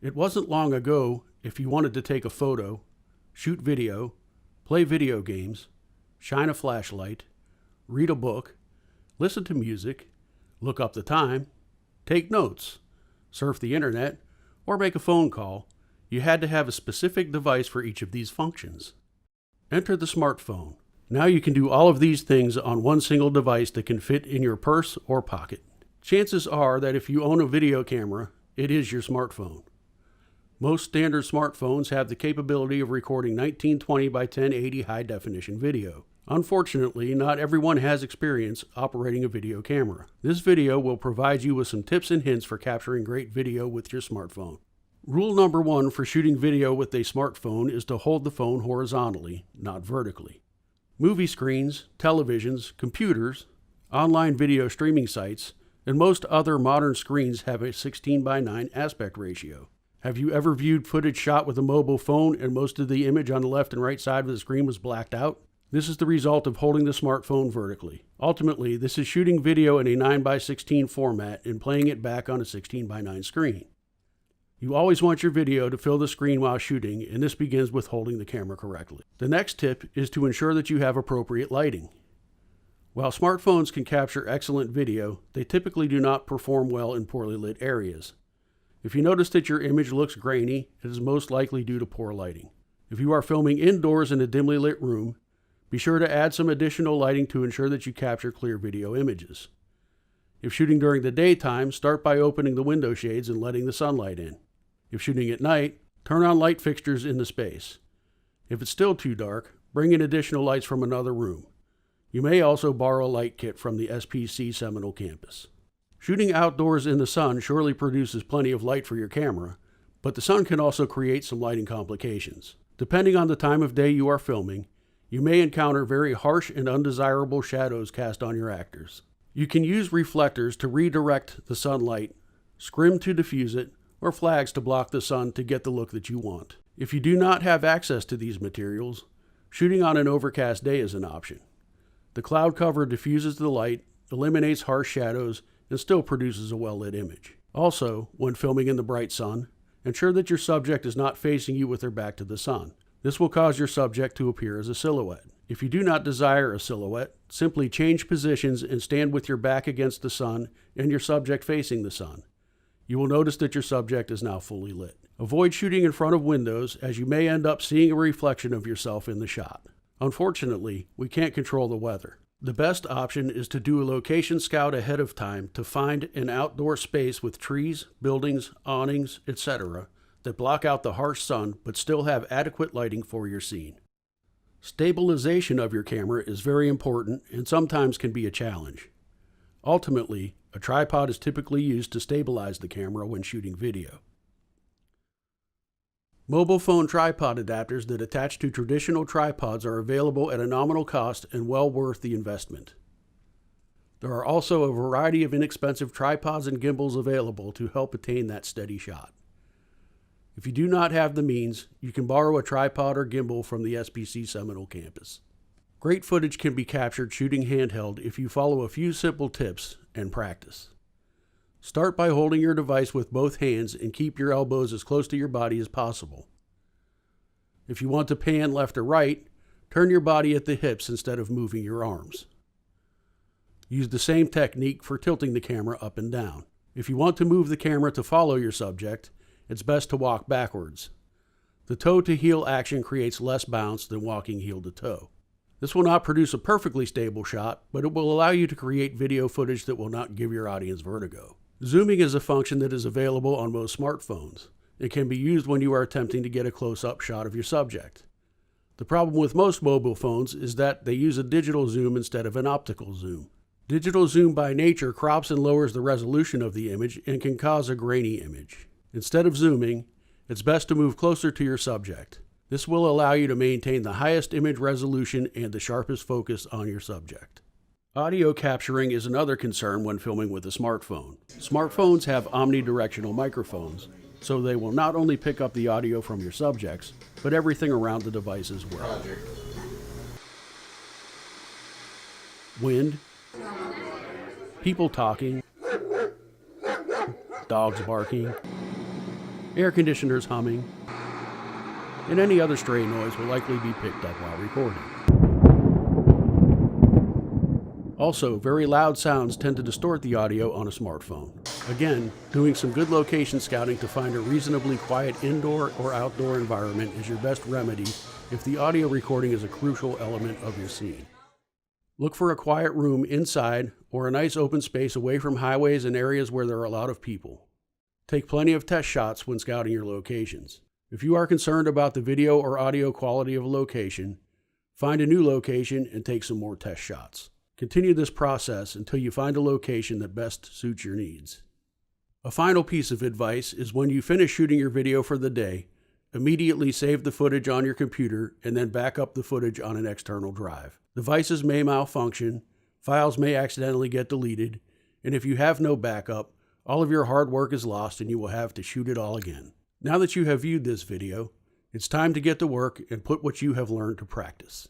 It wasn't long ago if you wanted to take a photo, shoot video, play video games, shine a flashlight, read a book, listen to music, look up the time, take notes, surf the internet, or make a phone call, you had to have a specific device for each of these functions. Enter the smartphone. Now you can do all of these things on one single device that can fit in your purse or pocket. Chances are that if you own a video camera, it is your smartphone. Most standard smartphones have the capability of recording 1920 by 1080 high-definition video. Unfortunately, not everyone has experience operating a video camera. This video will provide you with some tips and hints for capturing great video with your smartphone. Rule number 1 for shooting video with a smartphone is to hold the phone horizontally, not vertically. Movie screens, televisions, computers, online video streaming sites, and most other modern screens have a 16:9 aspect ratio. Have you ever viewed footage shot with a mobile phone and most of the image on the left and right side of the screen was blacked out? This is the result of holding the smartphone vertically. Ultimately, this is shooting video in a 9:16 format and playing it back on a 16:9 screen. You always want your video to fill the screen while shooting, and this begins with holding the camera correctly. The next tip is to ensure that you have appropriate lighting. While smartphones can capture excellent video, they typically do not perform well in poorly lit areas. If you notice that your image looks grainy, it is most likely due to poor lighting. If you are filming indoors in a dimly lit room, be sure to add some additional lighting to ensure that you capture clear video images. If shooting during the daytime, start by opening the window shades and letting the sunlight in. If shooting at night, turn on light fixtures in the space. If it's still too dark, bring in additional lights from another room. You may also borrow a light kit from the SPC Seminole campus. Shooting outdoors in the sun surely produces plenty of light for your camera, but the sun can also create some lighting complications. Depending on the time of day you are filming, you may encounter very harsh and undesirable shadows cast on your actors. You can use reflectors to redirect the sunlight, scrim to diffuse it, or flags to block the sun to get the look that you want. If you do not have access to these materials, shooting on an overcast day is an option. The cloud cover diffuses the light, eliminates harsh shadows, and still produces a well-lit image. Also, when filming in the bright sun, ensure that your subject is not facing you with their back to the sun. This will cause your subject to appear as a silhouette. If you do not desire a silhouette, simply change positions and stand with your back against the sun and your subject facing the sun. You will notice that your subject is now fully lit. Avoid shooting in front of windows, as you may end up seeing a reflection of yourself in the shot. Unfortunately, we can't control the weather. The best option is to do a location scout ahead of time to find an outdoor space with trees, buildings, awnings, etc. that block out the harsh sun but still have adequate lighting for your scene. Stabilization of your camera is very important and sometimes can be a challenge. Ultimately, a tripod is typically used to stabilize the camera when shooting video. Mobile phone tripod adapters that attach to traditional tripods are available at a nominal cost and well worth the investment. There are also a variety of inexpensive tripods and gimbals available to help attain that steady shot. If you do not have the means, you can borrow a tripod or gimbal from the SPC Seminole campus. Great footage can be captured shooting handheld if you follow a few simple tips and practice. Start by holding your device with both hands and keep your elbows as close to your body as possible. If you want to pan left or right, turn your body at the hips instead of moving your arms. Use the same technique for tilting the camera up and down. If you want to move the camera to follow your subject, it's best to walk backwards. The toe-to-heel action creates less bounce than walking heel to toe. This will not produce a perfectly stable shot, but it will allow you to create video footage that will not give your audience vertigo. Zooming is a function that is available on most smartphones. It can be used when you are attempting to get a close-up shot of your subject. The problem with most mobile phones is that they use a digital zoom instead of an optical zoom. Digital zoom by nature crops and lowers the resolution of the image and can cause a grainy image. Instead of zooming, it's best to move closer to your subject. This will allow you to maintain the highest image resolution and the sharpest focus on your subject. Audio capturing is another concern when filming with a smartphone. Smartphones have omnidirectional microphones, so they will not only pick up the audio from your subjects, but everything around the device as well. Wind, people talking, dogs barking, air conditioners humming, and any other stray noise will likely be picked up while recording. Also, very loud sounds tend to distort the audio on a smartphone. Again, doing some good location scouting to find a reasonably quiet indoor or outdoor environment is your best remedy if the audio recording is a crucial element of your scene. Look for a quiet room inside or a nice open space away from highways and areas where there are a lot of people. Take plenty of test shots when scouting your locations. If you are concerned about the video or audio quality of a location, find a new location and take some more test shots. Continue this process until you find a location that best suits your needs. A final piece of advice is when you finish shooting your video for the day, immediately save the footage on your computer and then back up the footage on an external drive. Devices may malfunction, files may accidentally get deleted, and if you have no backup, all of your hard work is lost and you will have to shoot it all again. Now that you have viewed this video, it's time to get to work and put what you have learned to practice.